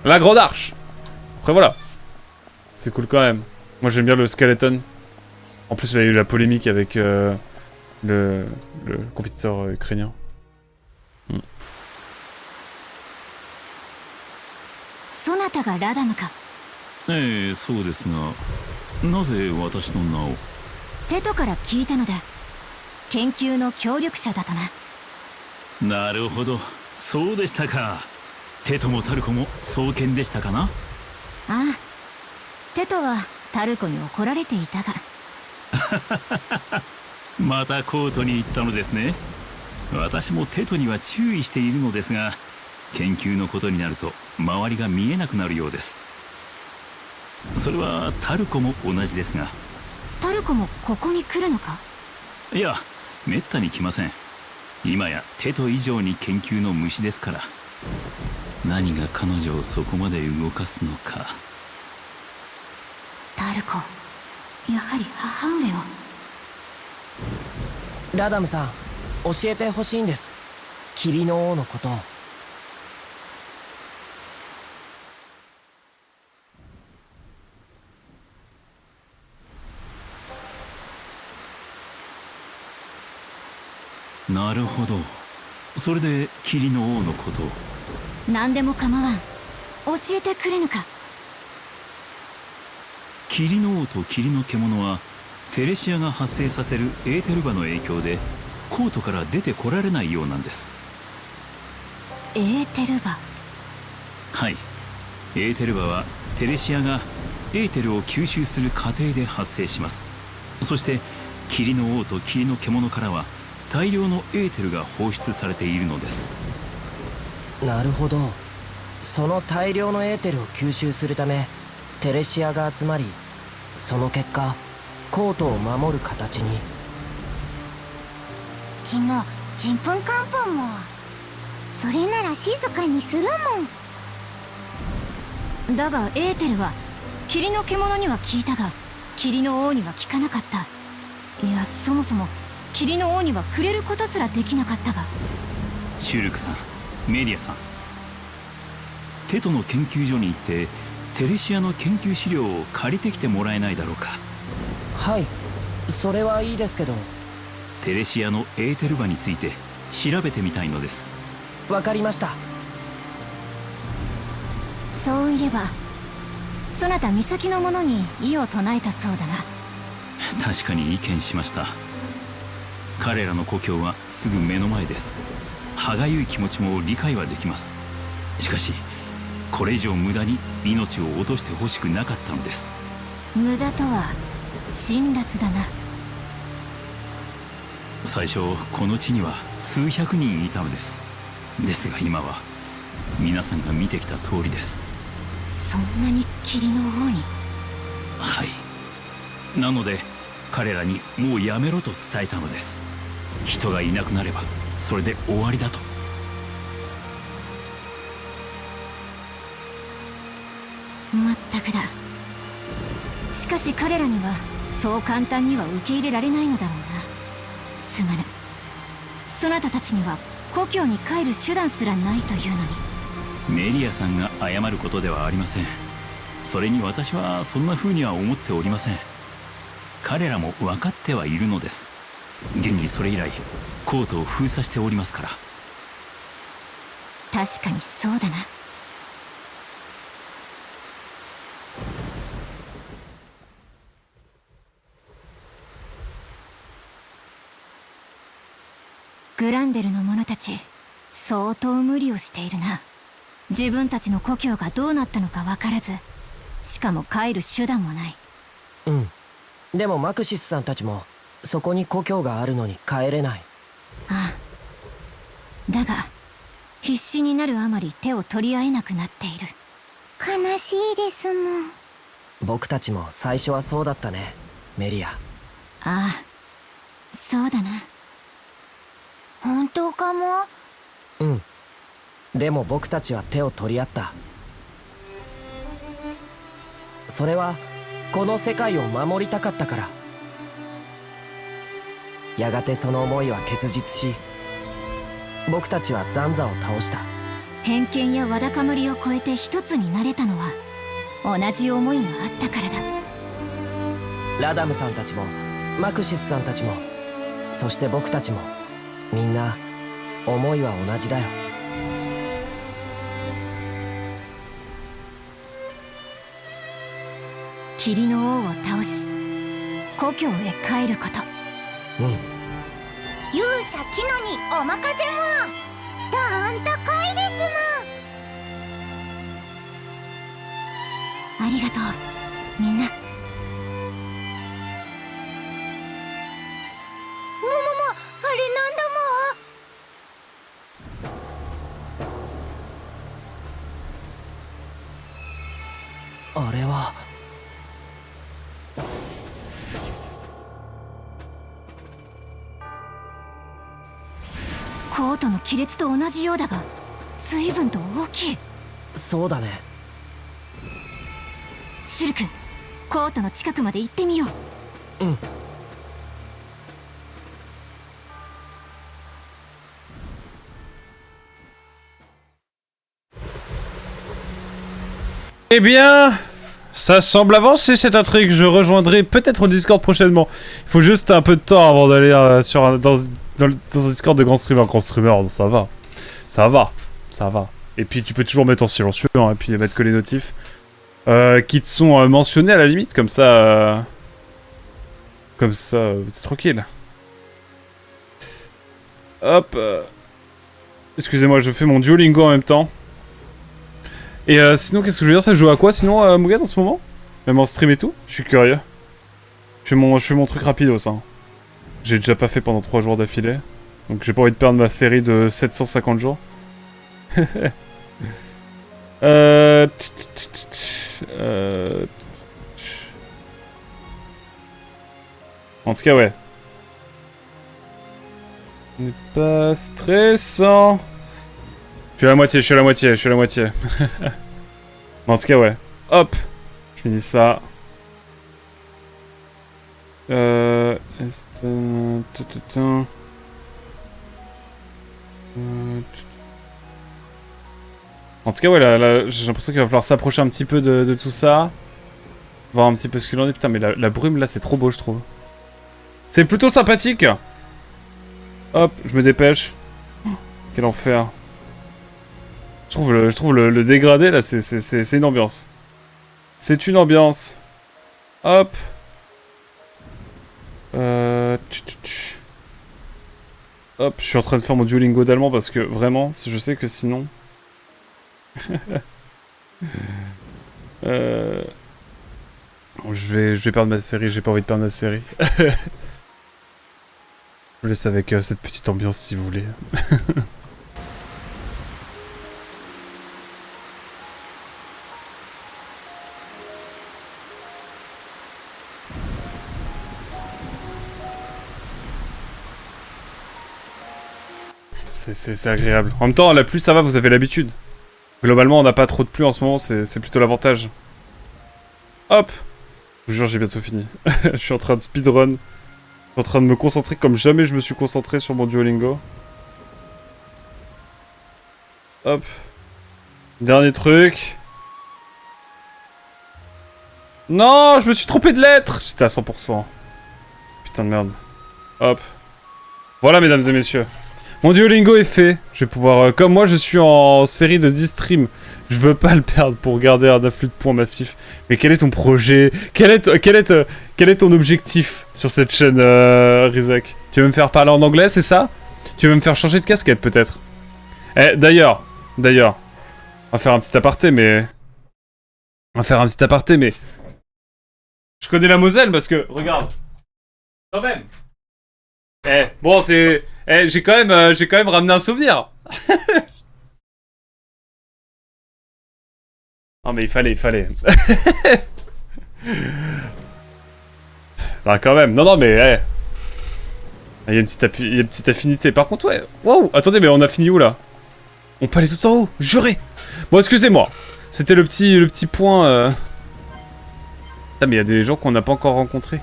La grande arche. Après voilà. C'est cool quand même. Moi j'aime bien le skeleton. En plus il y a eu la polémique avec le compétiteur ukrainien. Hmm. そなたがラダムか。ええ、そうですが、なぜ私の名を？テトから聞いたので、研究の協力者だとな。なるほど、そうでしたか。テトもタルコも双剣でしたかな。ああ、テトはタルコに怒られていたが。またコートに行ったのですね。私もテトには注意しているのですが、研究のことになると周りが見えなくなるようです。それはタルコも同じですが。タルコもここに来るのか？いや、めったに来ません。今やテト以上に研究の虫ですから。何が彼女をそこまで動かすのか。タルコ、やはり母上を。ラダムさん、教えてほしいんです。霧の王のことを。なるほど。それで霧の王のことを。何でも構わん。教えてくれぬか。霧の王と霧の獣はテレシアが発生させるエーテルバの影響でコートから出てこられないようなんです。エーテルバ。はい、エーテルバはテレシアがエーテルを吸収する過程で発生します。そして霧の王と霧の獣からは大量のエーテルが放出されているのです。なるほど。その大量のエーテルを吸収するためテレシアが集まり、その結果コートを守る形に。昨日ちんぷんかんぷんも。それなら静かにするもん。だがエーテルは霧の獣には効いたが霧の王には効かなかった。いや、そもそも霧の王には触れることすらできなかったが。シュルクさん、メリアさん、テトの研究所に行ってテレシアの研究資料を借りてきてもらえないだろうか。はい、それはいいですけど。テレシアのエーテルバについて調べてみたいのです。わかりました。そういえばそなた岬の者に異を唱えたそうだな。確かに意見しました。彼らの故郷はすぐ目の前です。歯がゆい気持ちも理解はできます。しかしこれ以上無駄に命を落としてほしくなかったのです。無駄とは辛辣だな。最初この地には数百人いたのです。ですが今は皆さんが見てきた通りです。そんなに霧の王に。はい、なので彼らにもうやめろと伝えたのです。人がいなくなればそれで終わりだと。まったくだ。しかし彼らにはそう簡単には受け入れられないのだろうな。すまぬ。そなたたちには故郷に帰る手段すらないというのに。メリアさんが謝ることではありません。それに私はそんな風には思っておりません。彼らも分かってはいるのです。現にそれ以来コートを封鎖しておりますから。確かにそうだな。グランデルの者たち相当無理をしているな。自分たちの故郷がどうなったのか分からず、しかも帰る手段もない。うん、でもマクシスさんたちもそこに故郷があるのに帰れない。ああ、だが必死になるあまり手を取り合えなくなっている。悲しいですもん。僕たちも最初はそうだったね、メリア。ああ、そうだな。本当かも。うん、でも僕たちは手を取り合った。それはこの世界を守りたかったから。やがてその思いは結実し、僕たちはザンザを倒した。偏見やわだかまりを超えて一つになれたのは同じ思いがあったからだ。ラダムさんたちもマクシスさんたちも、そして僕たちも、みんな思いは同じだよ。霧の王を倒し故郷へ帰ること。うん。勇者キノにお任せも。どんと濃いですありがとうみんな。もあれなんだあれはコートの亀裂と同じようだが随分と大きい。そうだね。シュル君、コートの近くまで行ってみよう。うん。Eh bien, ça semble avancer cette intrigue. Je rejoindrai peut-être au Discord prochainement. Il faut juste un peu de temps avant d'aller dans un Discord de grand streamer. Grand streamer, ça va. Ça va. Ça va. Et puis tu peux toujours mettre en silencieux, hein, et puis mettre que les notifs. Qui te sont mentionnés à la limite, comme ça... Comme ça, t'es tranquille. Hop. Excusez-moi, je fais mon Duolingo en même temps. Et sinon, qu'est-ce que je veux dire, ça joue à quoi sinon, Mugen, en ce moment? Même en stream et tout? Je suis curieux. Je fais mon truc rapidos, hein. J'ai déjà pas fait pendant 3 jours d'affilée. Donc j'ai pas envie de perdre ma série de 750 jours. En tout cas, ouais. N'est pas stressant. Je suis à la moitié, je suis à la moitié, je suis à la moitié. En tout cas, ouais. Hop. Je finis ça. En tout cas, ouais, là j'ai l'impression qu'il va falloir s'approcher un petit peu de tout ça. Voir un petit peu ce qu'il en est. Putain, mais la brume, là, c'est trop beau, je trouve. C'est plutôt sympathique. Hop, je me dépêche. Quel enfer. Je trouve le dégradé, là, c'est une ambiance. C'est une ambiance. Hop. Hop, je suis en train de faire mon Duolingo d'allemand parce que, vraiment, je sais que sinon... Je vais perdre ma série, j'ai pas envie de perdre ma série. Je vous laisse avec cette petite ambiance si vous voulez. C'est agréable. En même temps, la pluie ça va, vous avez l'habitude. Globalement, on n'a pas trop de pluie en ce moment, c'est plutôt l'avantage. Hop! Je vous jure, j'ai bientôt fini. Je suis en train de speedrun. Je suis en train de me concentrer comme jamais je me suis concentré sur mon Duolingo. Hop. Dernier truc. Non, je me suis trompé de lettre! J'étais à 100%. Putain de merde. Hop. Voilà, mesdames et messieurs. Mon Duolingo est fait. Je vais pouvoir... comme moi, je suis en série de 10 streams. Je veux pas le perdre pour garder un afflux de points massif. Mais quel est ton projet? Quel est ton objectif sur cette chaîne, Rizak? Tu veux me faire parler en anglais, c'est ça? Tu veux me faire changer de casquette, peut-être? Eh, d'ailleurs... On va faire un petit aparté, mais... Je connais la Moselle parce que... Regarde. Quand même. Eh, bon, c'est... Eh, j'ai quand même ramené un souvenir. Non mais il fallait. Non quand même, non mais il y a une petite affinité. Par contre ouais, waouh, attendez mais on a fini où là? On peut aller tout en haut, juré. Bon excusez-moi, c'était le petit point. Putain mais il y a des gens qu'on n'a pas encore rencontrés.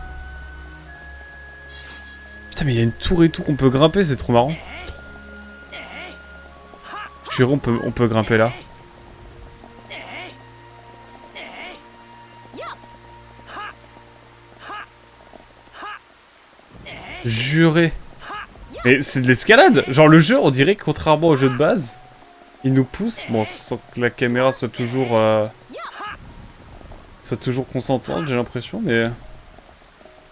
Putain mais il y a une tour et tout qu'on peut grimper, c'est trop marrant. Jure, on peut grimper là. Juré. Mais c'est de l'escalade. Genre le jeu, on dirait que contrairement au jeu de base, il nous pousse, bon, sans que la caméra soit toujours consentante, j'ai l'impression, mais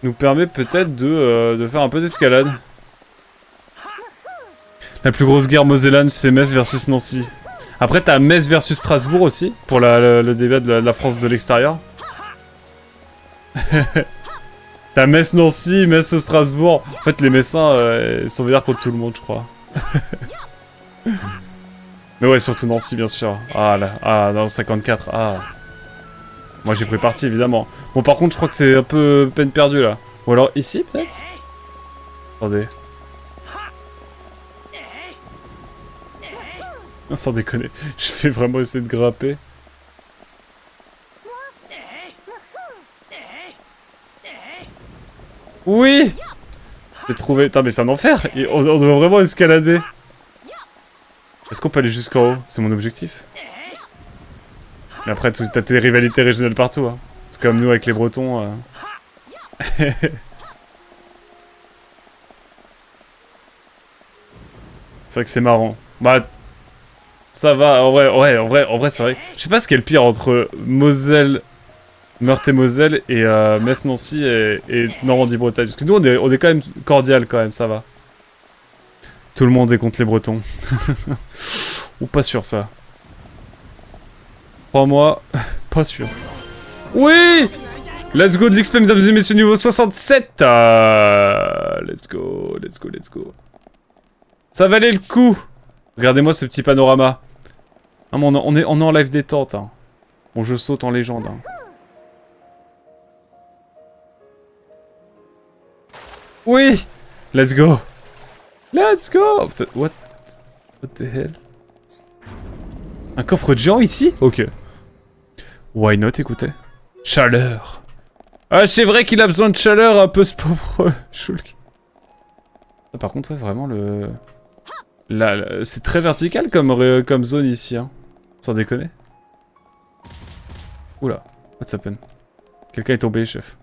nous permet peut-être de faire un peu d'escalade. La plus grosse guerre mosellane, c'est Metz versus Nancy. Après, t'as Metz versus Strasbourg aussi, pour le débat de la France de l'extérieur. T'as Metz-Nancy, Metz-Strasbourg. En fait, les Messins ils sont vénères contre tout le monde, je crois. Mais ouais, surtout Nancy, bien sûr. Ah, là, dans le 54, ah. Moi, j'ai pris parti, évidemment. Bon, par contre, je crois que c'est un peu peine perdue, là. Ou alors, ici, peut-être? Attendez. Non, sans déconner. Je vais vraiment essayer de grimper. Oui! J'ai trouvé... Putain, mais c'est un enfer! On doit vraiment escalader. Est-ce qu'on peut aller jusqu'en haut? C'est mon objectif. Mais après, t'as tes rivalités régionales partout. Hein. C'est comme nous avec les Bretons. C'est vrai que c'est marrant. Bah... Ça va, en vrai, c'est vrai. Je sais pas ce qui est le pire entre Moselle... Meurthe-et-Moselle et Metz-Nancy et Normandie-Bretagne. Parce que nous, on est quand même cordial, quand même, ça va. Tout le monde est contre les Bretons. Ou pas sûr, ça. Crois-moi, pas sûr. Oui! Let's go de l'XP, mesdames et messieurs, niveau 67. Let's go. Ça valait le coup. Regardez-moi ce petit panorama. Ah, on est en live détente. Hein. Bon, je saute en légende. Hein. Oui! Let's go! Let's go! What the hell? Un coffre de géant ici? Ok. Why not, écoutez. Chaleur. Ah, c'est vrai qu'il a besoin de chaleur un peu, ce pauvre Shulk. Ah, par contre, ouais, vraiment, c'est très vertical comme zone ici, hein. Sans déconner. Oula, what's happened? Quelqu'un est tombé, chef.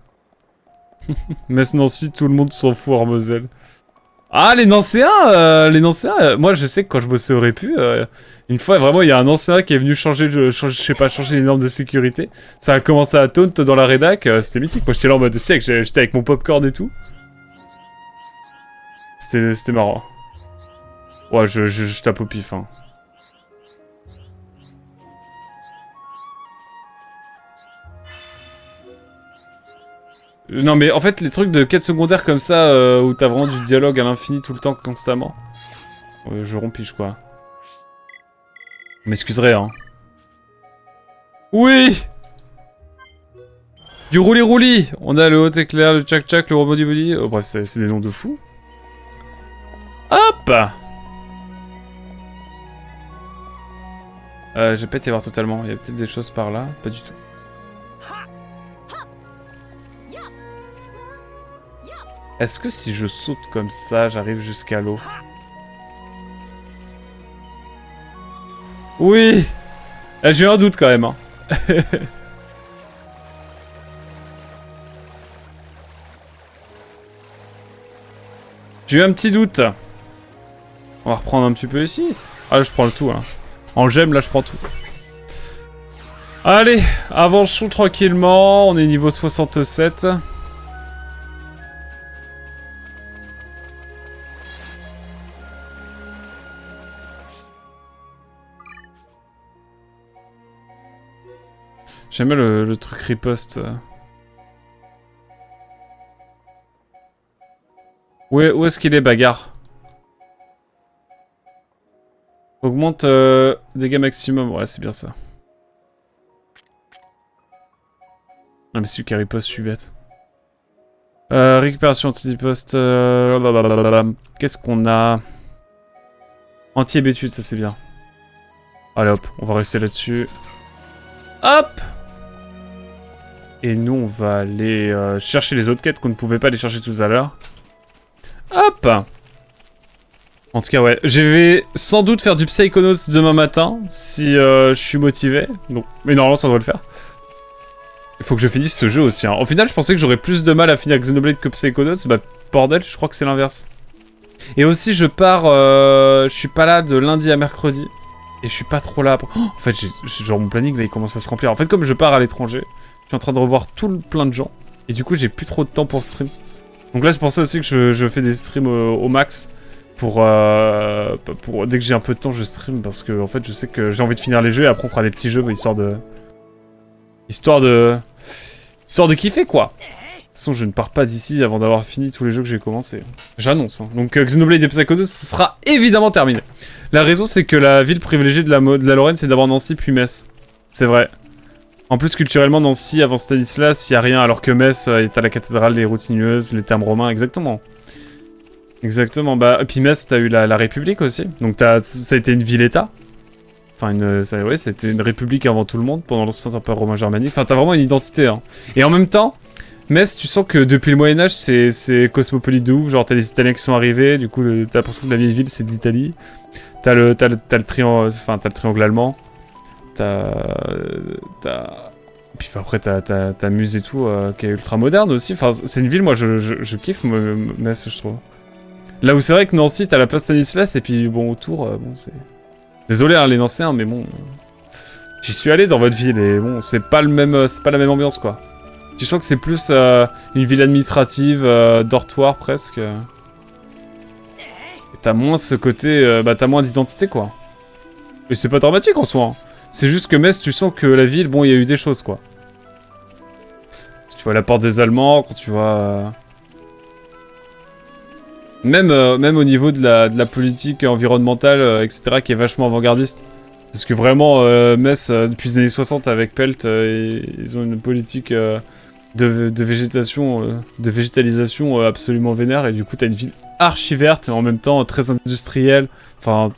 Metz-Nancy, tout le monde s'en fout en Moselle. Ah, les Nancéens, moi je sais que quand je bossais au Répu, une fois vraiment il y a un Nancéen qui est venu changer les normes de sécurité. Ça a commencé à taunt dans la rédac, c'était mythique. Moi j'étais là en mode, j'étais avec mon popcorn et tout. C'était marrant. Ouais, je tape au pif, hein. Non mais en fait les trucs de quête secondaire comme ça où t'as vraiment du dialogue à l'infini tout le temps constamment. Je rompiche quoi. Vous m'excuserez hein. Oui. Du rouli-rouli. On a le haut éclair, le tchac-tchac, le robot du body. Oh, bref c'est des noms de fous. Hop. Je vais pas été voir totalement. Il y a peut-être des choses par là. Pas du tout. Est-ce que si je saute comme ça, j'arrive jusqu'à l'eau? Oui! J'ai eu un doute quand même. Hein. J'ai eu un petit doute. On va reprendre un petit peu ici. Ah, là, je prends le tout. Hein. En gemme, là, je prends tout. Allez, avançons tranquillement. On est niveau 67. J'aime bien le truc riposte. Où est-ce qu'il est, bagarre? Augmente dégâts maximum. Ouais, c'est bien ça. Non, mais celui qui riposte, je suis bête. Récupération anti-riposte. Qu'est-ce qu'on a? Anti-hébétude, ça c'est bien. Allez hop, on va rester là-dessus. Hop! Et nous, on va aller chercher les autres quêtes qu'on ne pouvait pas aller chercher tout à l'heure. Hop! En tout cas, ouais. Je vais sans doute faire du Psychonauts demain matin, si je suis motivé. Donc, mais normalement, ça devrait le faire. Il faut que je finisse ce jeu aussi. Hein. Au final, je pensais que j'aurais plus de mal à finir Xenoblade que Psychonauts. Bah, bordel, je crois que c'est l'inverse. Et aussi, je pars... je suis pas là de lundi à mercredi. Et je suis pas trop là... Oh, en fait, genre mon planning, là, il commence à se remplir. En fait, comme je pars à l'étranger, je suis en train de revoir plein de gens. Et du coup, j'ai plus trop de temps pour stream. Donc là, c'est pour ça aussi que je fais des streams au max. Pour dès que j'ai un peu de temps, je stream. Parce que, en fait, je sais que j'ai envie de finir les jeux. Et après, on fera des petits jeux, histoire de kiffer, quoi. De toute façon, je ne pars pas d'ici avant d'avoir fini tous les jeux que j'ai commencé. J'annonce. Hein. Donc, Xenoblade et Psychonauts, ce sera évidemment terminé. La raison, c'est que la ville privilégiée de la Lorraine, c'est d'abord Nancy puis Metz. C'est vrai. En plus, culturellement, Nancy, avant Stanislas, il n'y a rien, alors que Metz, t'as la cathédrale, les routes sinueuses, les termes romains, exactement. Exactement. Bah, puis Metz, t'as eu la République aussi. Donc, ça a été une ville-état. Enfin, ouais, c'était une république avant tout le monde, pendant l'ancien empire romain germanique. Enfin, t'as vraiment une identité. Hein. Et en même temps, Metz, tu sens que depuis le Moyen-Âge, c'est cosmopolite de ouf. Genre, t'as les Italiens qui sont arrivés, du coup, t'as l'impression que la vieille ville, c'est de l'Italie. T'as le triangle allemand. Puis après, t'as Muse et tout, qui est ultra moderne aussi. Enfin, c'est une ville, moi, je kiffe, Metz, je trouve. Là où c'est vrai que Nancy, t'as la place Stanislas, et puis, bon, autour, bon, c'est... Désolé, hein, les Nancéens, mais bon... J'y suis allé dans votre ville, et bon, c'est pas la même ambiance, quoi. Tu sens que c'est plus une ville administrative, dortoir, presque. Et t'as moins ce côté... t'as moins d'identité, quoi. Et c'est pas dramatique, en soi, hein. C'est juste que Metz, tu sens que la ville, bon, il y a eu des choses, quoi. Tu vois la porte des Allemands, quand tu vois... Même au niveau de la politique environnementale, etc., qui est vachement avant-gardiste. Parce que vraiment, Metz, depuis les années 60, avec Pelt, ils ont une politique de végétalisation absolument vénère. Et du coup, t'as une ville archi verte, mais en même temps très industrielle. Enfin...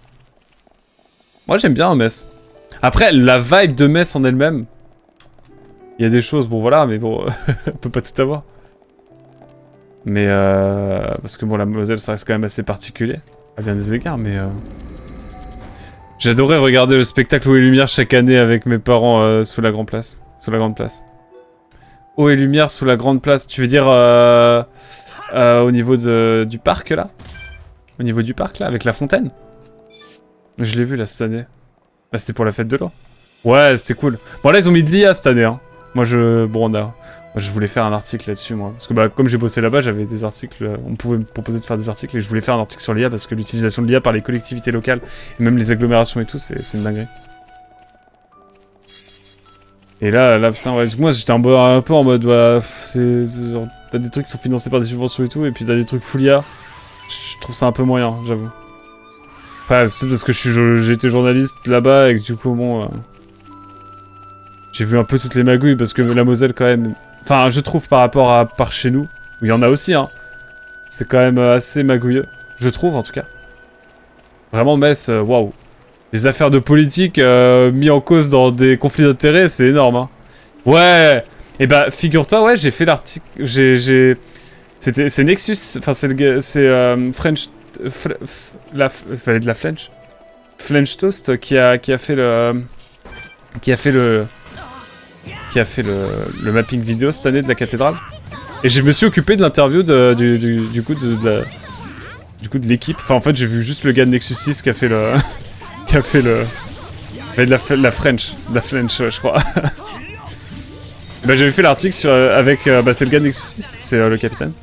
Moi, j'aime bien Metz. Après, la vibe de Metz en elle-même, il y a des choses, bon voilà, mais bon, on peut pas tout avoir. Mais parce que bon, la Moselle, ça reste quand même assez particulier, à bien des égards, mais... J'adorais regarder le spectacle Eau et Lumière chaque année avec mes parents sous la grande place. Sous la grande place. Eau et Lumière sous la grande place, tu veux dire au niveau du parc, là? Au niveau du parc, là, avec la fontaine? Je l'ai vu, là, cette année. Bah, c'était pour la fête de l'eau. Ouais, c'était cool. Bon, là, ils ont mis de l'IA cette année, hein. Moi, je voulais faire un article là-dessus, moi. Parce que, bah, comme j'ai bossé là-bas, j'avais des articles... On pouvait me proposer de faire des articles et je voulais faire un article sur l'IA parce que l'utilisation de l'IA par les collectivités locales et même les agglomérations et tout, c'est une dinguerie. Et là, putain, ouais, moi, j'étais un peu en mode, bah, c'est genre, t'as des trucs qui sont financés par des subventions et tout, et puis t'as des trucs full IA. Je trouve ça un peu moyen, j'avoue. Ouais, peut-être parce que j'ai été journaliste là-bas et que du coup, bon... j'ai vu un peu toutes les magouilles parce que la Moselle, quand même... Enfin, je trouve par rapport à par chez nous, où il y en a aussi, hein. C'est quand même assez magouilleux. Je trouve, en tout cas. Vraiment, Metz, waouh. Les affaires de politique mis en cause dans des conflits d'intérêts, c'est énorme, hein. Ouais. Et bah, figure-toi, ouais, j'ai fait l'article... C'est Nexus... Enfin, c'est French... Fallait de la French. French Toast qui a fait le mapping vidéo cette année de la cathédrale. Et je me suis occupé de l'interview du coup de l'équipe. Enfin, en fait, j'ai vu juste le gars de Nexus 6 qui a fait le... la French, je crois. Bah, j'avais fait l'article sur avec c'est le gars de Nexus 6, c'est le capitaine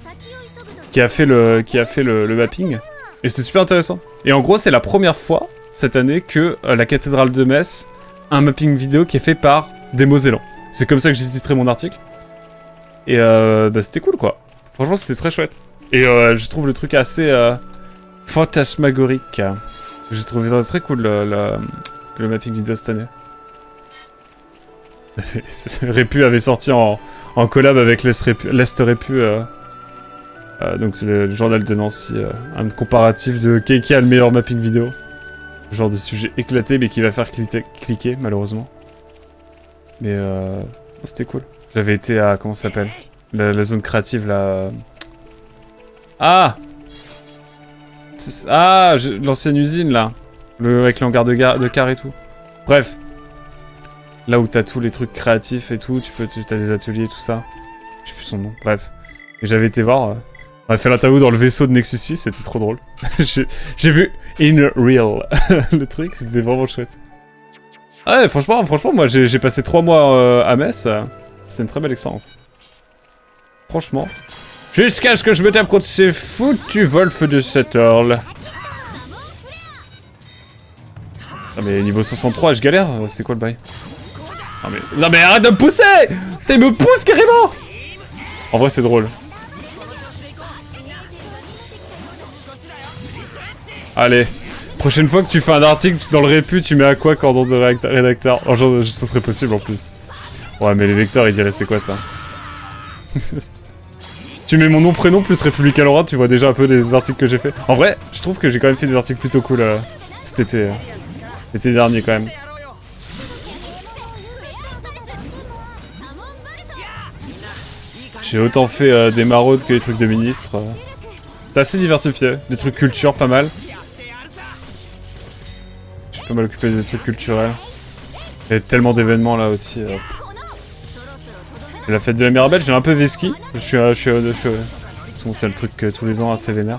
qui a fait le mapping et c'était super intéressant. Et en gros, c'est la première fois cette année que la cathédrale de Metz a un mapping vidéo qui est fait par des Mosellans. C'est comme ça que j'ai titré mon article. Et c'était cool, quoi. Franchement, c'était très chouette. Et je trouve le truc assez fantasmagorique. J'ai trouvé ça très cool, le mapping vidéo cette année. Répu avait sorti en collab avec l'Est Répu, donc c'est le journal de Nancy, un comparatif de qui a le meilleur mapping vidéo. Genre de sujet éclaté, mais qui va faire cliquer, malheureusement. Mais c'était cool. J'avais été à... Comment ça s'appelle, la zone créative, là... Ah! Ah, l'ancienne usine, là. Avec le hangar de car et tout. Bref. Là où t'as tous les trucs créatifs et tout, t'as des ateliers et tout ça. Je sais plus son nom, bref. Et j'avais été voir... on a fait l'interview dans le vaisseau de Nexus 6, c'était trop drôle. J'ai vu In Real, le truc, c'était vraiment chouette. Ouais, franchement, moi j'ai passé 3 mois à Metz, c'était une très belle expérience. Franchement. Jusqu'à ce que je me tape contre ces foutus Wolf de Settle. Ah mais niveau 63, je galère, c'est quoi le bail? Non mais arrête de me pousser! T'es me pousse carrément! En vrai c'est drôle. Allez, prochaine fois que tu fais un article dans le répu, tu mets à quoi cordon de rédacteur? Oh, genre, ça serait possible en plus. Ouais, mais les lecteurs ils diraient c'est quoi ça? Tu mets mon nom, prénom plus Républicain Laura, tu vois déjà un peu des articles que j'ai fait. En vrai, je trouve que j'ai quand même fait des articles plutôt cool cet été. L'été dernier quand même. J'ai autant fait des maraudes que des trucs de ministres. C'est assez diversifié, des trucs culture pas mal. Je suis pas mal occupé des trucs culturels. Il y a tellement d'événements là aussi. Et la fête de la Mirabelle, j'ai un peu vesqui. C'est le truc tous les ans assez vénère.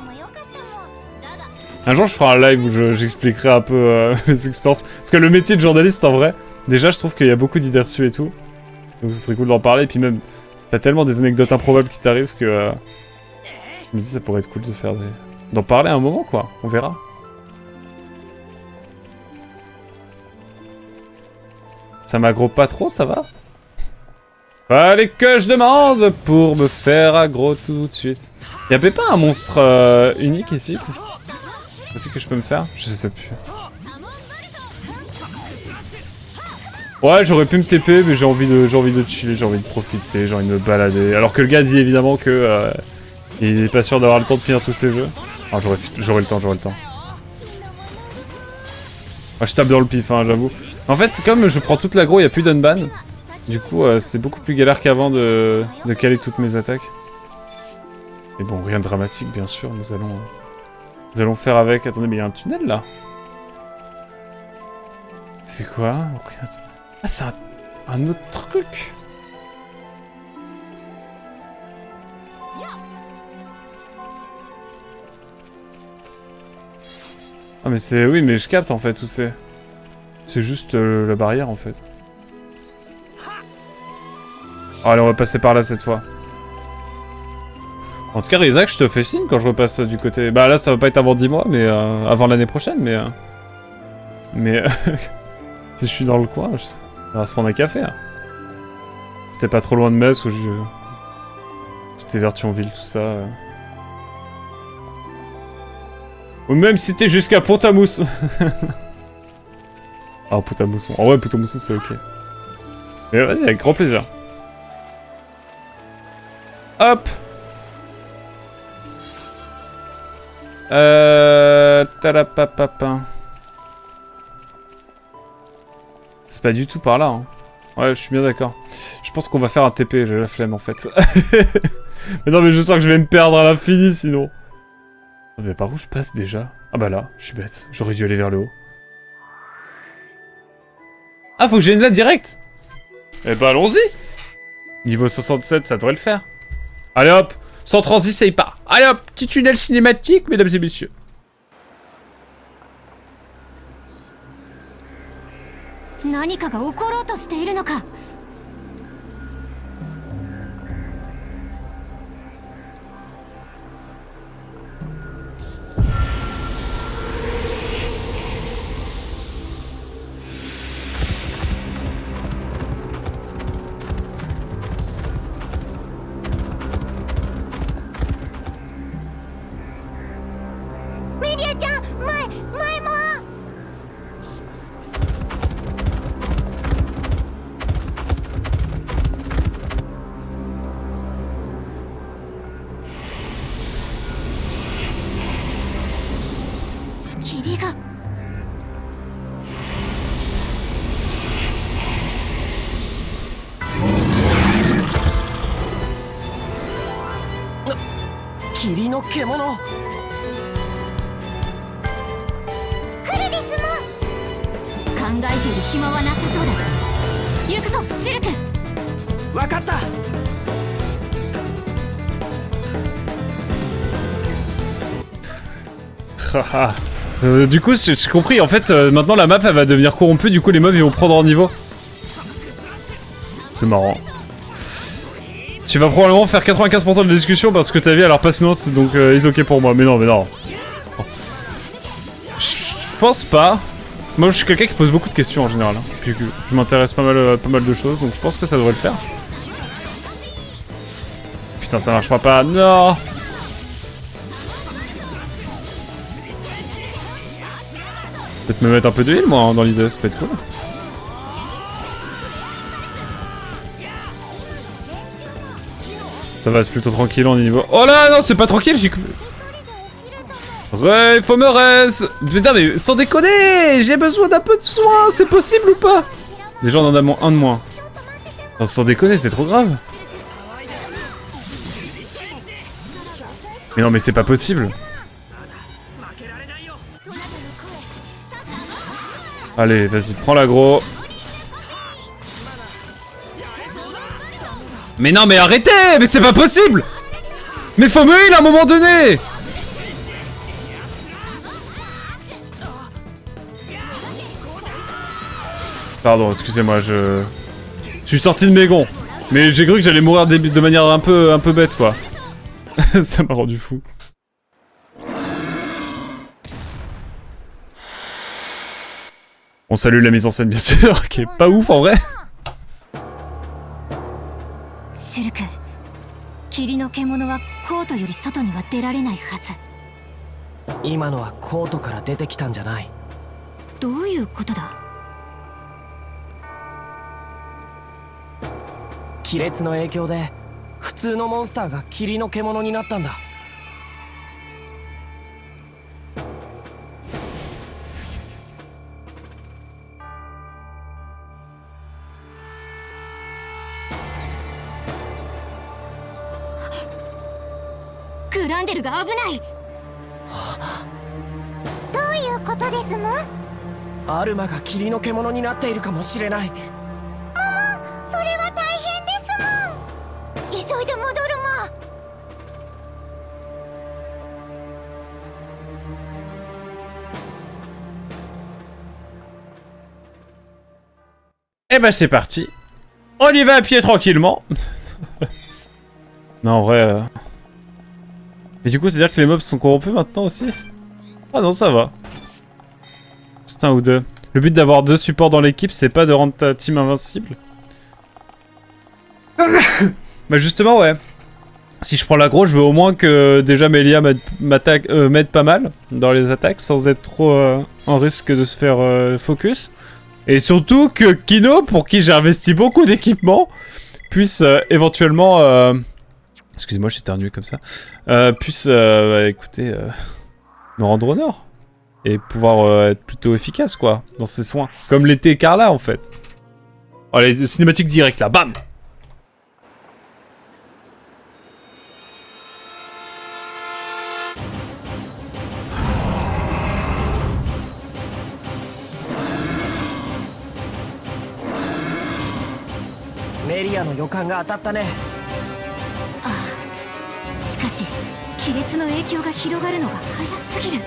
Un jour je ferai un live où j'expliquerai un peu mes expériences. Parce que le métier de journaliste en vrai, déjà je trouve qu'il y a beaucoup d'idées reçues et tout. Donc ce serait cool d'en parler. Et puis même, t'as tellement des anecdotes improbables qui t'arrivent que... je me dis ça pourrait être cool de faire des... d'en parler un moment quoi, on verra. Ça m'aggro pas trop, ça va? Fallait que je demande pour me faire aggro tout de suite. Y'avait pas un monstre unique ici? Aussi que je peux me faire? Je sais plus. Ouais, j'aurais pu me TP, mais j'ai envie de chiller, j'ai envie de profiter, j'ai envie de me balader. Alors que le gars dit évidemment que il est pas sûr d'avoir le temps de finir tous ces jeux. Ah, j'aurai le temps. Ah, je tape dans le pif, hein, j'avoue. En fait, comme je prends toute l'aggro, il n'y a plus d'unban. Du coup, c'est beaucoup plus galère qu'avant de caler toutes mes attaques. Mais bon, rien de dramatique, bien sûr. Nous allons faire avec... Attendez, mais il y a un tunnel, là. C'est quoi? Ah, c'est un autre truc. Ah, mais c'est... Oui, mais je capte, en fait, où c'est. C'est juste la barrière, en fait. Oh, allez, on va passer par là, cette fois. En tout cas, Isaac, je te fais signe quand je repasse du côté... Bah là, ça va pas être avant 10 mois, mais avant l'année prochaine, mais... si je suis dans le coin, on va se prendre un café. Hein. C'était pas trop loin de Metz, où c'était vers Thionville, tout ça. Ou même si t'es jusqu'à Pont-à-Mousson. Ah, Pont-à-Mousson. En vrai, Pont-à-Mousson, c'est ok. Mais vas-y, avec grand plaisir. Hop. Talapapapa. C'est pas du tout par là. Hein. Ouais, je suis bien d'accord. Je pense qu'on va faire un TP, j'ai la flemme en fait. Mais non, mais je sens que je vais me perdre à l'infini sinon. Mais par où je passe déjà? Ah bah là, je suis bête. J'aurais dû aller vers le haut. Ah, faut que j'aille là direct. Eh bah allons-y. Niveau 67, ça devrait le faire. Allez hop, sans transi, ça y part. Allez hop, petit tunnel cinématique, mesdames et messieurs. Nanika ga okoroutou shite iru no ka? えている暇はなさそうだ。行くぞシルク。分かった。Du coup, j'ai compris, en fait, maintenant la map elle va devenir corrompue, du coup les mobs ils vont prendre en niveau. C'est marrant. Tu vas probablement faire 95% de la discussion parce que ta vie a l'air passionnante, donc is ok pour moi. Mais non, mais non. Je pense pas. Moi je suis quelqu'un qui pose beaucoup de questions en général. Hein. Puis je m'intéresse pas mal de choses, donc je pense que ça devrait le faire. Putain, ça marchera pas. Non. Peut-être me mettre un peu d'huile moi hein, dans l'idée, ça peut être cool. Ça va, c'est plutôt tranquille en niveau. Oh là non, c'est pas tranquille, j'ai... Ouais, faut me reste. Putain mais sans déconner, j'ai besoin d'un peu de soin, c'est possible ou pas? Déjà on en a un de moins. Non, sans déconner, c'est trop grave. Mais non mais c'est pas possible. Allez, vas-y, prends l'aggro. Mais non, mais arrêtez! Mais c'est pas possible! Mais faut me heal à un moment donné! Pardon, excusez-moi, je suis sorti de mes gonds. Mais j'ai cru que j'allais mourir de manière un peu bête, quoi. Ça m'a rendu fou. On salue la mise en scène bien sûr, qui est pas ouf en vrai. シルク、霧の獣はコートより外には出られないはず。今のはコートから出てきたんじゃない。どういうことだ？亀裂の影響で普通のモンスターが霧の獣になったんだ。グランデルが危ない。どういうことですむ？アルマが霧の獣になっているかもしれない。それは大変ですむ。急いで戻るま。Et bah c'est parti. On y va à pied tranquillement. Non en vrai... Mais du coup c'est à dire que les mobs sont corrompus maintenant aussi? Ah non ça va. C'est un ou deux. Le but d'avoir 2 supports dans l'équipe c'est pas de rendre ta team invincible. Bah justement ouais. Si je prends l'aggro je veux au moins que déjà Melia m'aide pas mal dans les attaques sans être trop en risque de se faire focus. Et surtout que Kino, pour qui j'ai investi beaucoup d'équipements, puisse éventuellement... Excusez-moi, j'ai éternué comme ça. Puisse, écoutez, me rendre honneur. Et pouvoir être plutôt efficace, quoi, dans ses soins. Comme l'était Carla, en fait. Oh, les cinématiques directes, là, bam!メリアの予感が当たったね。ああ、しかし亀裂の影響が広がるのが早すぎる。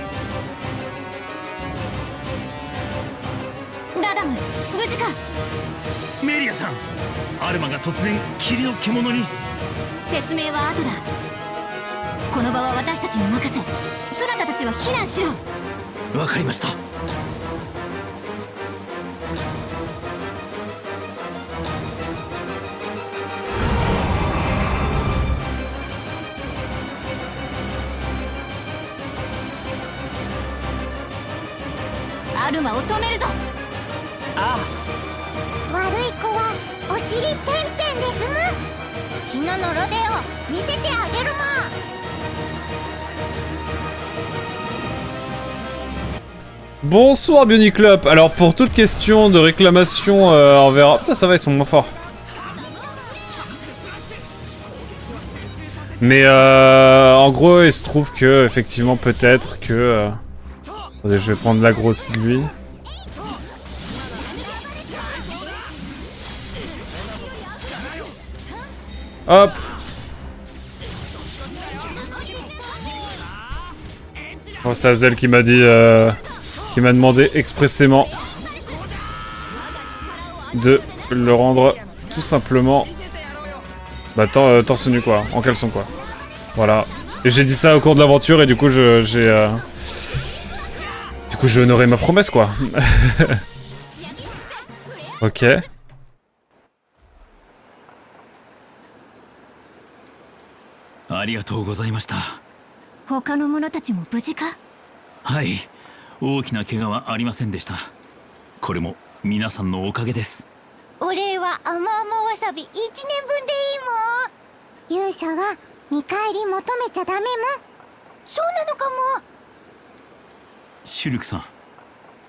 ラダム、無事か？メリアさん、アルマが突然霧の獣に。説明は後だ。この場は私たちに任せ、そなたたちは避難しろ。わかりました。アルマを止めるぞ。あ悪い子はお尻ペンペンですむ。昨日のロデオ見せてあげるま。Bonsoir Bioniclop. Alors pour toute question de réclamation envers... Putain ça va, ils sont moins forts. Mais en gros il se trouve que effectivement peut-être que... Attendez, je vais prendre l'aggro aussi de lui. Hop. Oh, c'est Hazel qui m'a dit... qui m'a demandé expressément de le rendre tout simplement... Bah, torse nu quoi, en caleçon quoi. Voilà. Et j'ai dit ça au cours de l'aventure et du coup j'ai... Du coup j'ai honoré ma promesse quoi. Ok. ありがとうございました。他の者たちも無事か？はい、大きな怪我はありませんでした。これも皆さんのおかげです。お礼は甘々わさび1年分でいいもん。勇者は見返り求めちゃダメもん。そうなのかも。シュルクさん、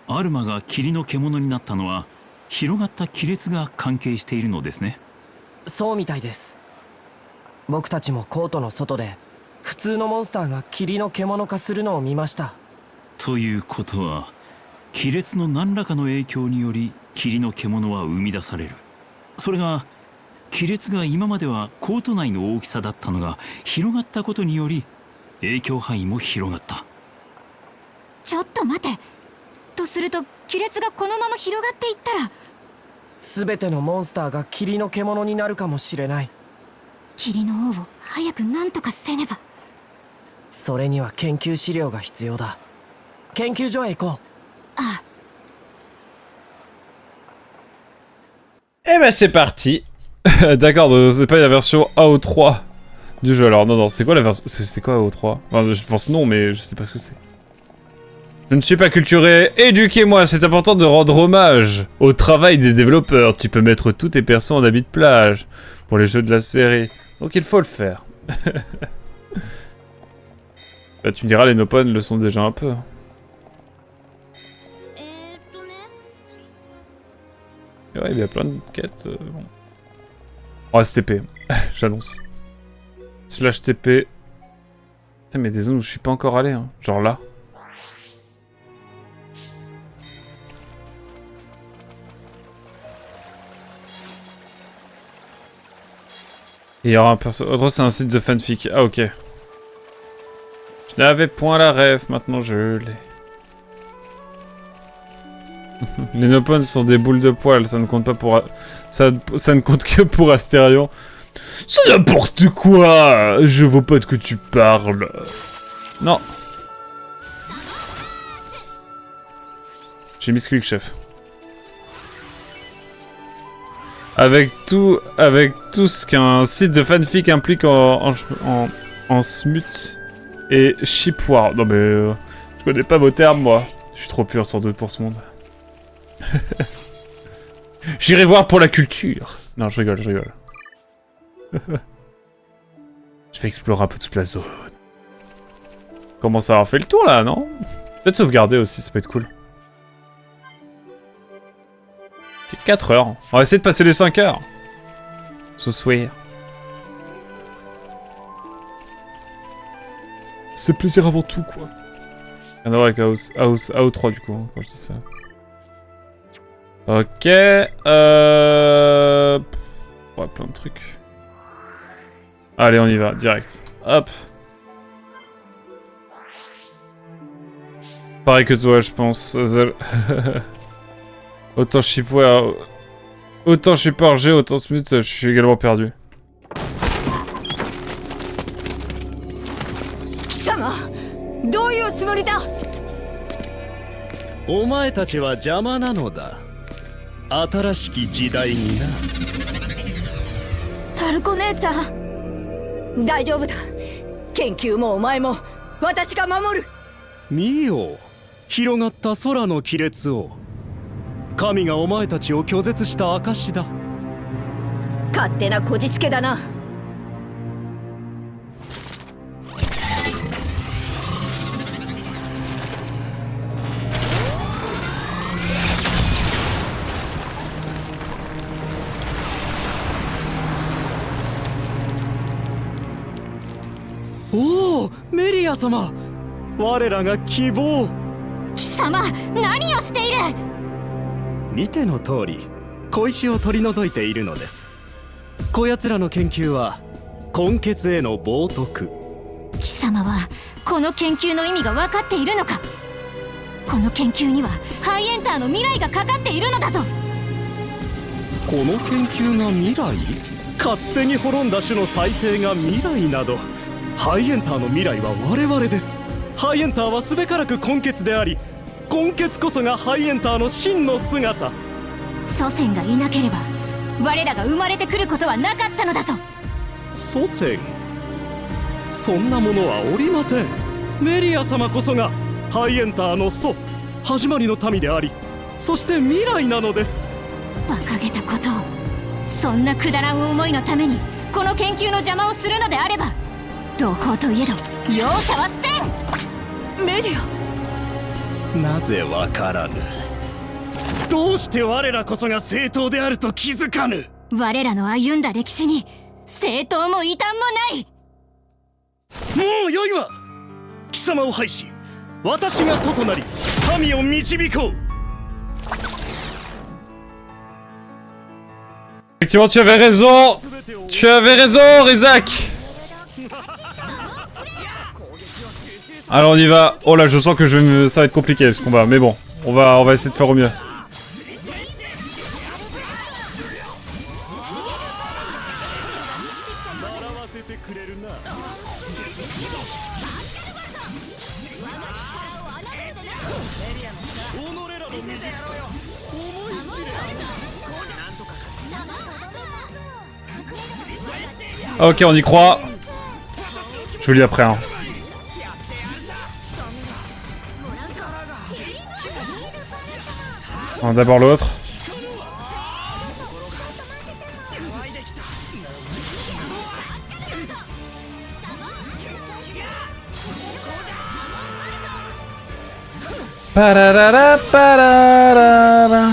アルマが霧の獣になったのは広がった亀裂が関係しているのですね。そうみたいです。僕たちもコートの外で普通のモンスターが霧の獣化するのを見ました。ということは亀裂の何らかの影響により霧の獣は生み出される。それが亀裂が今まではコート内の大きさだったのが広がったことにより影響範囲も広がった。ちょっと待て。とすると亀裂がこのまま広がっていったら全てのモンスターが霧の獣になるかもしれない。霧の王を早く何とかせねば。それには研究資料が必要だ。研究所へ行こう。ああ。 Et ben c'est parti. D'accord, c'est pas la version AO3 du jeu alors. Non, non, c'est quoi la version... C'est quoi AO3? Enfin, je pense non, mais je sais pas ce que c'est. Je ne suis pas culturé, éduquez-moi, c'est important de rendre hommage au travail des développeurs. Tu peux mettre tous tes persos en habit de plage pour les jeux de la série. Donc il faut le faire. Bah tu me diras, les Nopon le sont déjà un peu. Et ouais, il y a plein de quêtes. Bon. Oh, STP, j'annonce. Slash TP. Putain, mais des zones où je suis pas encore allé, hein. Genre là. Et il y aura un perso... Autre, c'est un site de fanfic. Ah, ok. Je n'avais point la ref, maintenant je l'ai. Les Nopons sont des boules de poils, ça ne compte pas pour... Ça ne compte que pour Astérion. C'est n'importe quoi. Je vois pas de quoi tu parles. Non. J'ai mis ce clic, chef. Avec tout ce qu'un site de fanfic implique en smut et chipware. Non mais je connais pas vos termes moi. Je suis trop pur sans doute pour ce monde. J'irai voir pour la culture. Non, je rigole, je rigole. Je vais explorer un peu toute la zone. Comment ça avoir fait le tour là, non? Peut-être sauvegarder aussi, ça peut être cool. 4 heures. On va essayer de passer les 5 heures. Ce soir. C'est plaisir avant tout, quoi. Rien à voir avec AO3 du coup, hein, quand je dis ça. Ok. Ouais, plein de trucs. Allez, on y va, direct. Hop. Pareil que toi, je pense. Autant shipware... Autant shipware G, autant smut, je suis également perdu. Kisama, どういうつもりだ? お前たちは邪魔なのだ。新しき時代にな。タルコ姉ちゃん、大丈夫だ。研究もお前も私が守る。見よ、広がった空の亀裂を。神がお前たちを拒絶した証だ。勝手なこじつけだな。おお、メリア様、我らが希望。貴様、何をしている？見ての通り、小石を取り除いているのです。こやつらの研究は根血への冒涜。貴様はこの研究の意味が分かっているのか。この研究にはハイエンターの未来がかかっているのだぞ。この研究が未来？勝手に滅んだ種の再生が未来など。ハイエンターの未来は我々です。ハイエンターはすべからく根血であり、根血こそがハイエンターの真の姿。祖先がいなければ我らが生まれてくることはなかったのだぞ。祖先？そんなものはおりません。メリア様こそがハイエンターの祖、始まりの民であり、そして未来なのです。馬鹿げたことを。そんなくだらん思いのためにこの研究の邪魔をするのであれば、同胞といえど容赦はせん。メリア、なぜわからぬ。どうして我らこそが正当であると気づかぬ。我らの歩んだ歴史に正当も異端もない。もうよいわ。貴様を廃し、私が祖となり民を導こう。Effectivement, tu avais raison. Tu avais raison, Rizak. Alors on y va. Oh là, je sens que ça va être compliqué ce combat, mais bon, on va essayer de faire au mieux. Ok, on y croit. Je vous lis après, hein. Bon, d'abord l'autre. Pararara, pararara.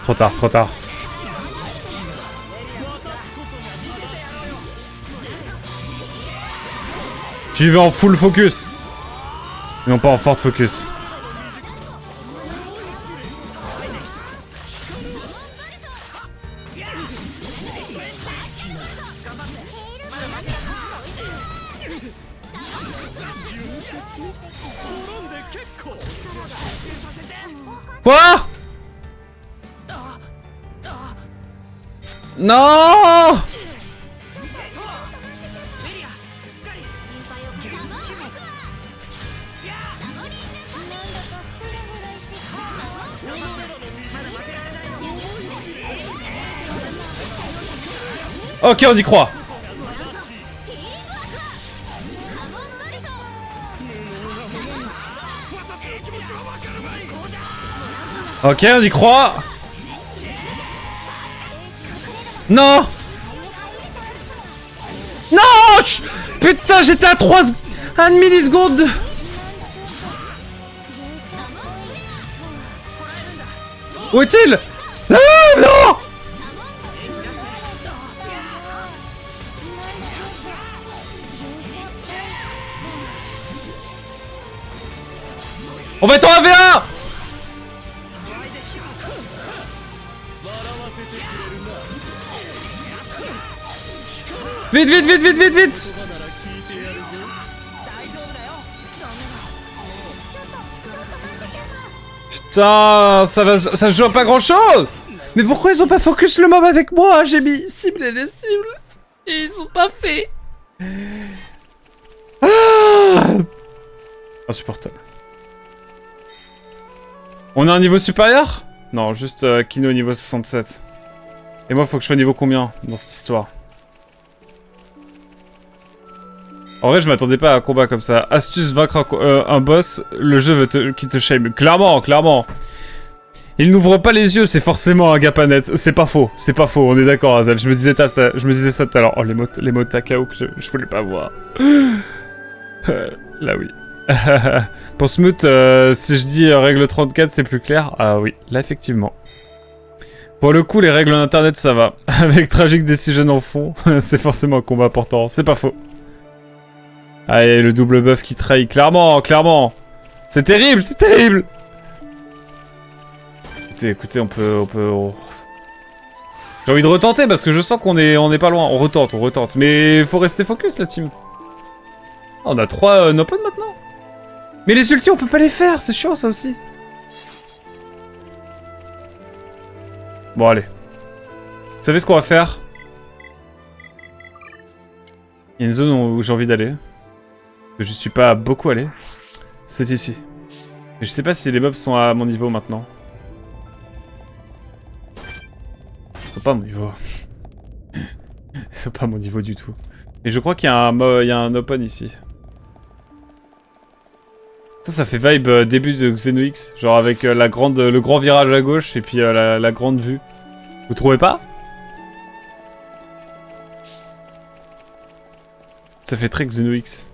Trop tard, trop tard. J'y vais en full focus. Non pas en forte focus. Quoi? Non! Ok, on y croit. Ok, on y croit. Non! Non! Putain, j'étais à 1 milliseconde. Où est-il? Non! Non! On va être en 1v1! Vite, vite, vite, vite, vite, vite! Putain, ça joue à pas grand chose! Mais pourquoi ils ont pas focus le mob avec moi? J'ai mis cibler les cibles et ils ont pas fait. Ah, insupportable. On a un niveau supérieur? Non, juste Kino niveau 67. Et moi, faut que je sois niveau combien dans cette histoire? En vrai, je m'attendais pas à un combat comme ça. Astuce, vaincre un boss, le jeu veut qui te shame. Clairement, clairement. Il n'ouvre pas les yeux, c'est forcément un gars pas net. C'est pas faux, on est d'accord, Hazel. Je me disais ça tout à l'heure. Oh, les mots de Takao que je voulais pas voir. Là, oui. Pour Smooth, si je dis règle 34, c'est plus clair. Ah oui, là, effectivement. Pour le coup, les règles d'internet, ça va. Avec Tragic Decision en fond, c'est forcément un combat important. C'est pas faux. Allez, le double buff qui trahit. Clairement, clairement. C'est terrible, c'est terrible. Écoutez, on peut... J'ai envie de retenter parce que je sens qu'on est pas loin. On retente. Mais faut rester focus, la team. Oh, on a 3 no-pun maintenant. Mais les ultis, on peut pas les faire. C'est chiant, ça aussi. Bon, allez. Vous savez ce qu'on va faire? Il y a une zone où j'ai envie d'aller. Je suis pas beaucoup allé. C'est ici. Mais je sais pas si les mobs sont à mon niveau maintenant. Ils sont pas à mon niveau. Ils sont pas à mon niveau du tout. Et je crois qu'il y a un open ici. Ça fait vibe début de Xenox. Genre avec le grand virage à gauche et puis la grande vue. Vous trouvez pas? Ça fait très Xenox.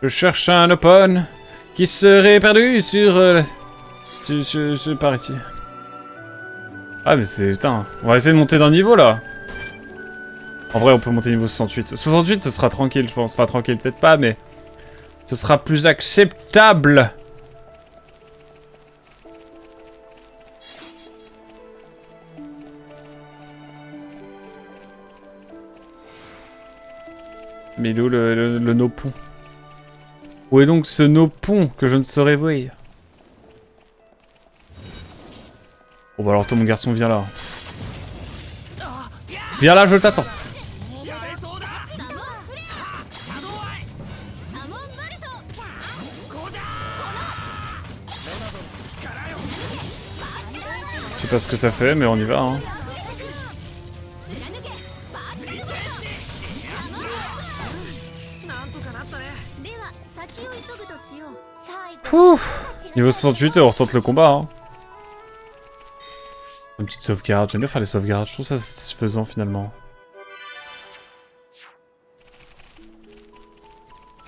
Je cherche un open qui serait perdu sur... par ici. Ah mais c'est... Putain, on va essayer de monter d'un niveau là. En vrai on peut monter niveau 68. 68 ce sera tranquille je pense. Enfin tranquille peut-être pas mais... Ce sera plus acceptable. Mais il est où le no-pont? Où est donc ce no-pont que je ne saurais voir? Bon bah alors toi mon garçon viens là. Viens là je t'attends. Je sais pas ce que ça fait mais on y va hein. Pouf. Niveau 68 on retente le combat hein. Une petite sauvegarde, j'aime bien faire les sauvegardes, je trouve ça satisfaisant finalement.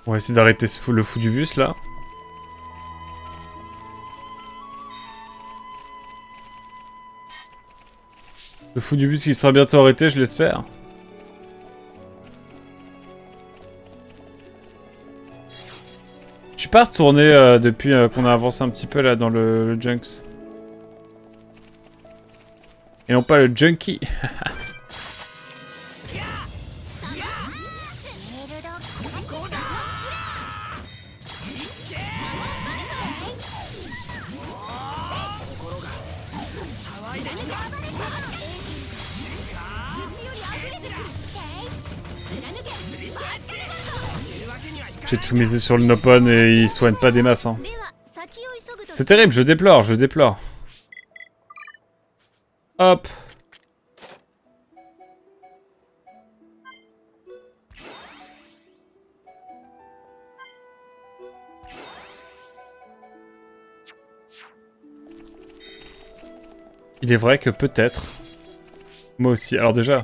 On va essayer d'arrêter le fou du bus là. Le fou du bus qui sera bientôt arrêté, je l'espère. Je suis pas retourné depuis qu'on a avancé un petit peu là dans le Junks. Et non pas le Junkie. J'ai tout misé sur le no-pun et il soigne pas des masses. Hein. C'est terrible, je déplore, je déplore. Hop. Il est vrai que peut-être... Moi aussi. Alors déjà...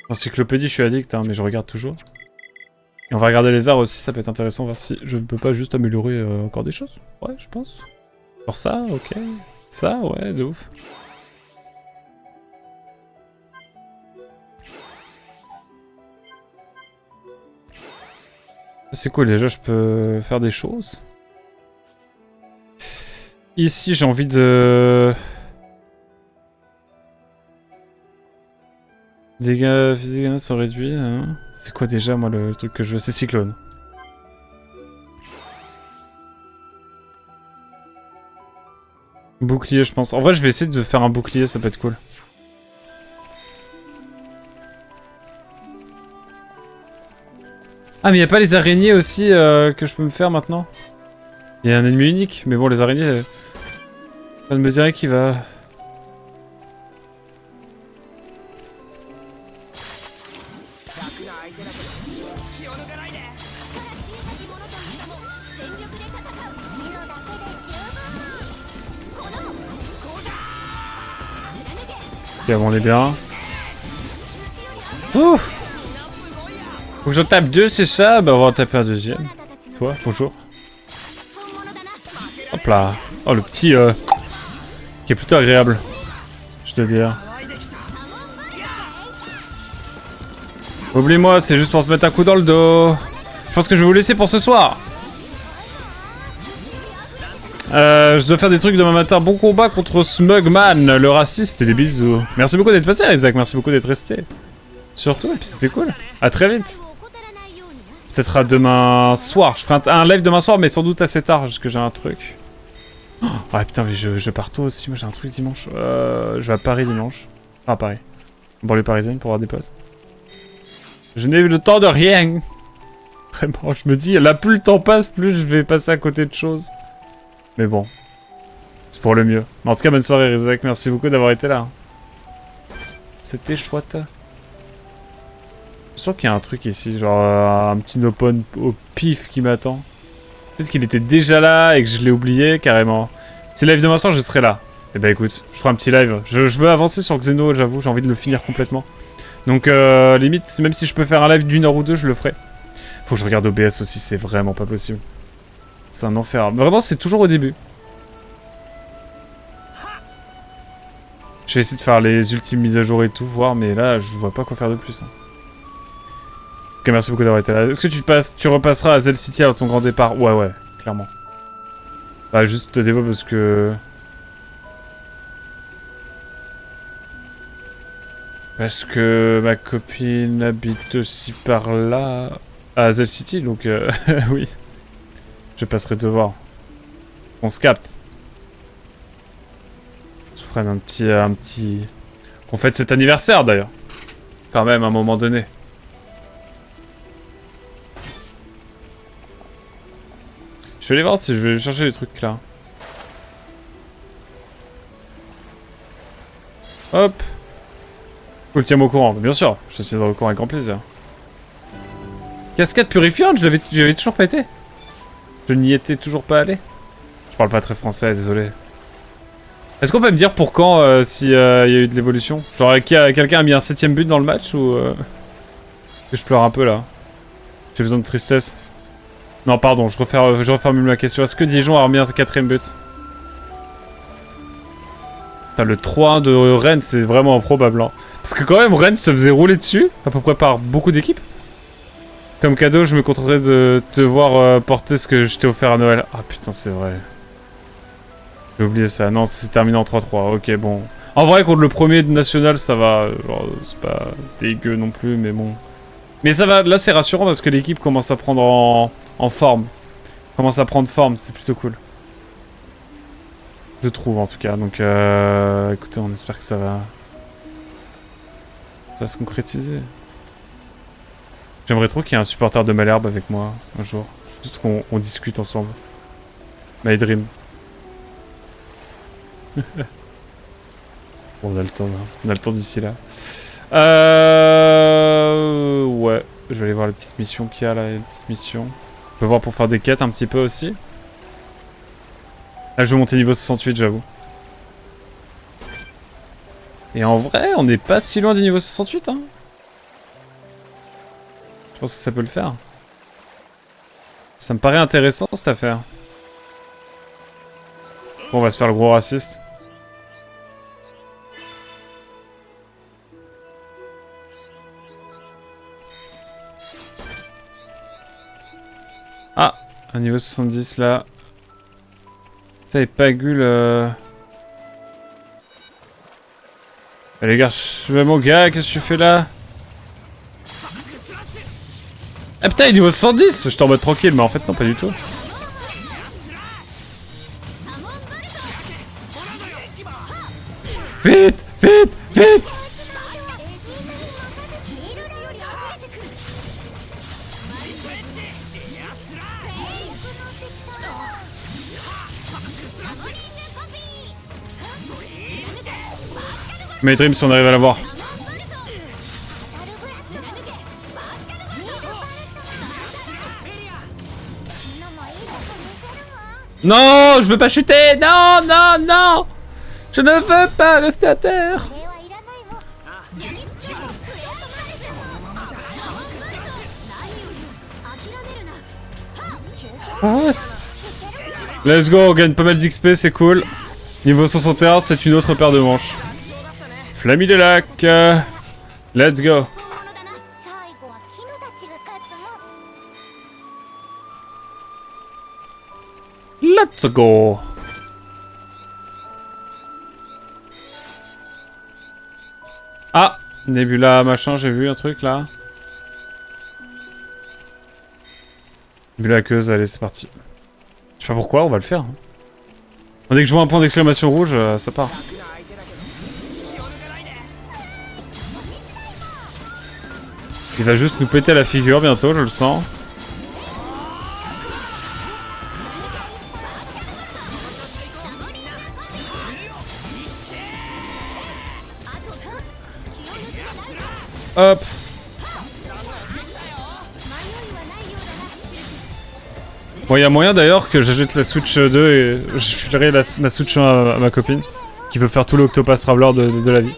Encyclopédie, je suis addict, hein, mais je regarde toujours. Et on va regarder les arts aussi, ça peut être intéressant, voir si je ne peux pas juste améliorer encore des choses. Ouais, je pense. Alors ça, ok. Ça, ouais, de ouf. C'est cool, déjà je peux faire des choses. Ici j'ai envie de... Dégâts physiques sont réduits. Hein. C'est quoi déjà moi le truc que je veux? C'est cyclone. Bouclier je pense. En vrai je vais essayer de faire un bouclier, ça peut être cool. Ah mais y'a pas les araignées aussi que je peux me faire maintenant? Il y a un ennemi unique, mais bon les araignées... ça me dirait qu'il va... Ok, bon, on est bien. Ouh! Faut que j'en tape deux, c'est ça? Bah on va en taper un deuxième. Toi, bonjour. Hop là. Oh le petit qui est plutôt agréable. Je dois dire. Oublie-moi, c'est juste pour te mettre un coup dans le dos. Je pense que je vais vous laisser pour ce soir. Je dois faire des trucs demain matin. Bon combat contre Smugman, le raciste, et des bisous. Merci beaucoup d'être passé, Isaac. Merci beaucoup d'être resté. Surtout, et puis c'était cool. À très vite. Peut-être à demain soir. Je ferai un live demain soir, mais sans doute assez tard, parce que j'ai un truc. Oh, ouais, putain, mais je pars tôt aussi. Moi, j'ai un truc dimanche. Je vais à Paris dimanche. Ah, à Paris. Banlieue parisienne pour voir des potes. Je n'ai eu le temps de rien. Vraiment, je me dis, là, plus le temps passe, plus je vais passer à côté de choses. Mais bon, c'est pour le mieux. Mais en tout cas, bonne soirée, Rizak. Merci beaucoup d'avoir été là. C'était chouette. Je sens qu'il y a un truc ici, genre un petit no-pon au pif qui m'attend. Peut-être qu'il était déjà là et que je l'ai oublié carrément. Si live demain soir, je serai là. Eh ben écoute, je ferai un petit live. Je veux avancer sur Xeno, j'avoue, j'ai envie de le finir complètement. Donc limite, même si je peux faire un live d'1 heure ou deux, je le ferai. Faut que je regarde OBS aussi, c'est vraiment pas possible. C'est un enfer. Vraiment, c'est toujours au début. Je vais essayer de faire les ultimes mises à jour et tout, voir, mais là, je vois pas quoi faire de plus. Hein. Ok, merci beaucoup d'avoir été là. Est-ce que tu repasseras à Zell City à ton grand départ? Ouais, clairement. Bah, juste te dévoile parce que... Parce que ma copine habite aussi par là, à Zell City, donc oui. Je passerai te voir. On se capte. On se prenne un petit... Qu'on fête cet anniversaire d'ailleurs. Quand même, à un moment donné. Je vais aller voir si je vais chercher les trucs là. Hop. Cool, tiens-moi au courant. Bien sûr, je te tiendrai au courant avec grand plaisir. Cascade purifiante, j'avais toujours pas été. Je n'y étais toujours pas allé. Je parle pas très français, désolé. Est-ce qu'on peut me dire pour quand si y a eu de l'évolution? Genre quelqu'un a mis un 7ème but dans le match ou que je pleure un peu là. J'ai besoin de tristesse. Non pardon, je reformule ma question. Est-ce que Dijon a remis un 4ème but? Putain, le 3-1 de Rennes, c'est vraiment improbable. Hein. Parce que quand même, Rennes se faisait rouler dessus, à peu près par beaucoup d'équipes. Comme cadeau, je me contenterai de te voir porter ce que je t'ai offert à Noël. Ah putain, c'est vrai. J'ai oublié ça. Non, c'est terminé en 3-3. Ok, bon. En vrai, contre le premier de National, ça va. C'est pas dégueu non plus, mais bon. Mais ça va. Là, c'est rassurant parce que l'équipe commence à prendre en forme. Commence à prendre forme, c'est plutôt cool. Je trouve en tout cas. Donc, écoutez, on espère que ça va se concrétiser. J'aimerais trop qu'il y ait un supporter de Malherbe avec moi un jour. Juste qu'on discute ensemble. My dream. Bon, on a le temps, hein. On a le temps d'ici là. Ouais, je vais aller voir les petites missions qu'il y a là, les petites missions. On peut voir pour faire des quêtes un petit peu aussi. Là, je vais monter niveau 68, j'avoue. Et en vrai, on n'est pas si loin du niveau 68, hein. Je pense que ça peut le faire. Ça me paraît intéressant cette affaire. Bon, on va se faire le gros raciste. Ah, un niveau 70 là. Putain, et Pagul. Eh, les gars, mon gars, qu'est-ce que tu fais là? Ah putain, il est niveau 110. J'étais en mode tranquille, mais en fait non, pas du tout. Vite, vite, vite. My dream si on arrive à l'avoir. Non, je veux pas chuter. Non, non, non. Je ne veux pas rester à terre. Let's go, on gagne pas mal d'XP, c'est cool. Niveau 61, c'est une autre paire de manches. Flammy des lacs. Let's go. Let's go. Ah, Nebula machin, j'ai vu un truc là. Nebula aqueuse, allez c'est parti. Je sais pas pourquoi, on va le faire. Dès que je vois un point d'exclamation rouge, ça part. Il va juste nous péter la figure bientôt, je le sens. Hop. Bon, il y a moyen d'ailleurs que j'achète la Switch 2 et je filerai la Switch 1 à ma copine qui veut faire tout le Octopath Traveler de la vie.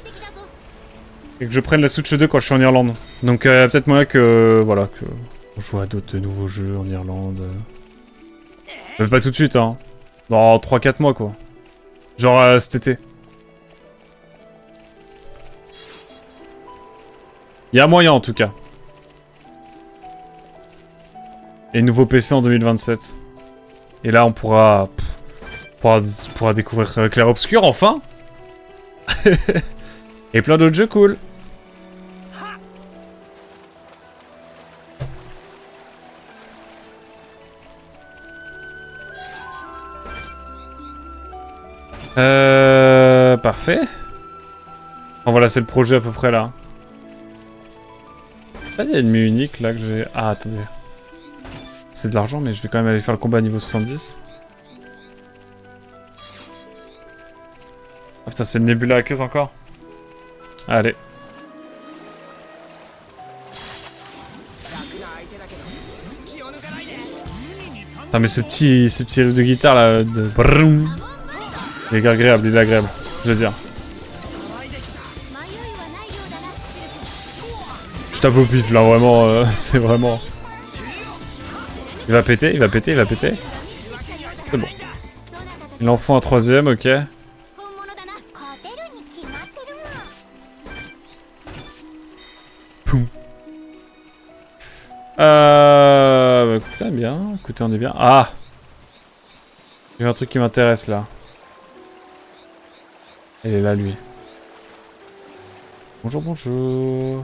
Et que je prenne la Switch 2 quand je suis en Irlande. Donc peut-être moyen que... voilà, que... on joue à d'autres nouveaux jeux en Irlande. Mais pas tout de suite, hein. Dans 3-4 mois, quoi. Genre cet été. Il y a moyen, en tout cas. Et nouveau PC en 2027. Et là, on pourra découvrir Clair Obscur, enfin. Et plein d'autres jeux cool. Parfait. Bon, voilà, c'est le projet à peu près là. Pas d'ennemi unique là que j'ai... Ah, attendez. C'est de l'argent, mais je vais quand même aller faire le combat niveau 70. Ah putain, c'est le Nebula aqueuse encore. Allez. Putain, mais ce petit riff de guitare là, de brrrm. Il est agréable, je veux dire. Je tape au pif là, vraiment, c'est vraiment... Il va péter. C'est bon. Il en faut un troisième, ok. Poum. Bah, écoutez, on est bien. Ah! Il y a un truc qui m'intéresse là. Il est là, lui. Bonjour.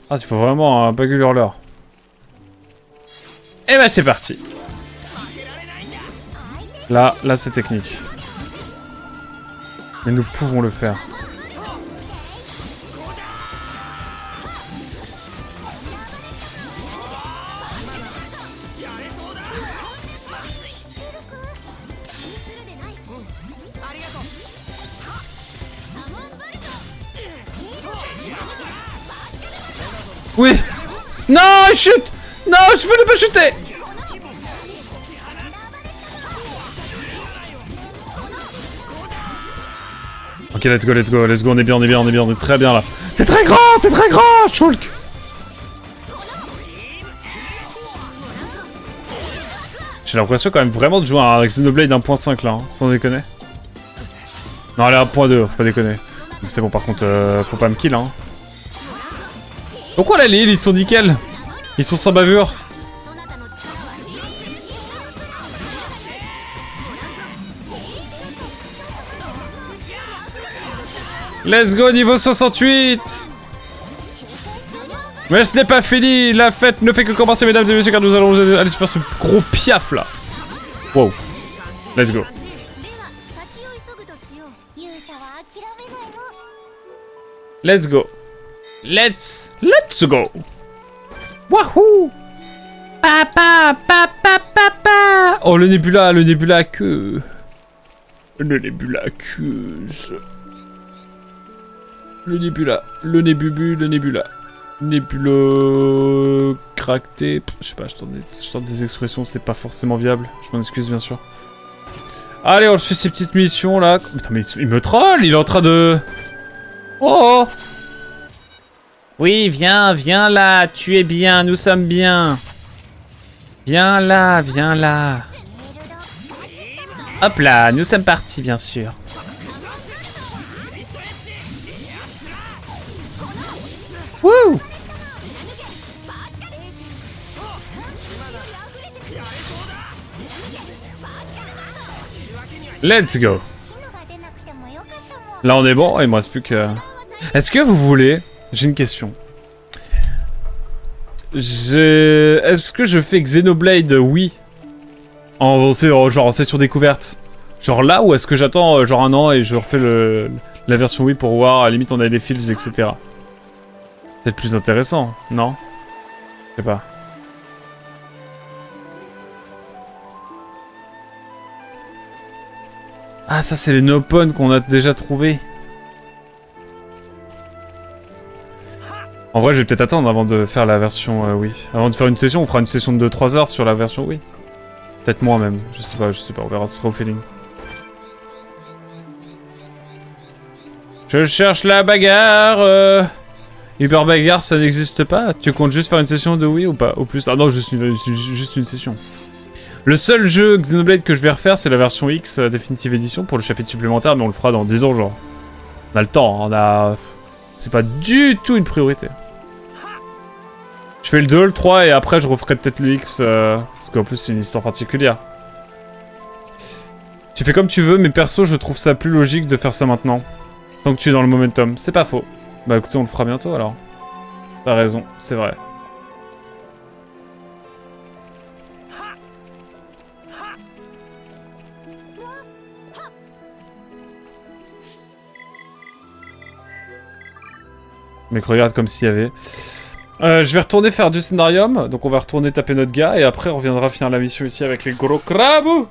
Ah, il faut vraiment un bagul hurleur. Et bah c'est parti. Là c'est technique. Mais nous pouvons le faire. Oui. Non, chute. Non, je voulais pas chuter. Ok, let's go, on est bien, on est très bien là. T'es très grand, Shulk. J'ai l'impression quand même vraiment de jouer à un Xenoblade 1.5 là, hein, sans déconner. Non, elle est à 1.2, faut pas déconner. C'est bon, par contre, faut pas me kill, hein. Pourquoi là, les îles, ils sont nickel? Ils sont sans bavure. Let's go, niveau 68. Mais ce n'est pas fini. La fête ne fait que commencer, mesdames et messieurs, car nous allons aller se faire ce gros piaf là. Wow. Let's go. Let's go. Let's go. Wahoo. Papa. Oh, le Nebula queue. Le Nebula aqueuse. Le Nebula. Nebula cracté. Je sais pas, je tente des expressions, c'est pas forcément viable. Je m'en excuse, bien sûr. Allez, on fait ces petites missions là. Putain, mais il me troll, il est en train de... Oh. Oui, viens là, tu es bien, nous sommes bien. Viens là. Hop là, nous sommes partis, bien sûr. Wouh! Let's go. 火のが出なくてもよかったもん。 Là on est bon, il me reste plus que... Est-ce que vous voulez... J'ai une question. Est-ce que je fais Xenoblade oui genre en session découverte? Genre là, ou est-ce que j'attends genre un an et je refais la version Wii pour voir, à la limite on a des fields, etc. C'est plus intéressant, non? Je sais pas. Ah, ça c'est les Nopon qu'on a déjà trouvé. En vrai, je vais peut-être attendre avant de faire la version Wii. Avant de faire une session, on fera une session de 2-3 heures sur la version Wii. Peut-être moins même, je sais pas, on verra, ce sera au feeling. Je cherche la bagarre. Hyper bagarre, ça n'existe pas. Tu comptes juste faire une session de Wii ou pas? Au plus. Ah non, juste une session. Le seul jeu Xenoblade que je vais refaire, c'est la version X Definitive Edition pour le chapitre supplémentaire, mais on le fera dans 10 ans, genre. On a le temps, on a... C'est pas du tout une priorité. Je fais le 2, le 3, et après je referai peut-être le X, parce qu'en plus c'est une histoire particulière. Tu fais comme tu veux, mais perso, je trouve ça plus logique de faire ça maintenant. Tant que tu es dans le momentum. C'est pas faux. Bah écoutez, on le fera bientôt alors. T'as raison, c'est vrai. Mec, regarde comme s'il y avait... je vais retourner faire du scénarium, donc on va retourner taper notre gars, et après on reviendra finir la mission ici avec les gros crabes.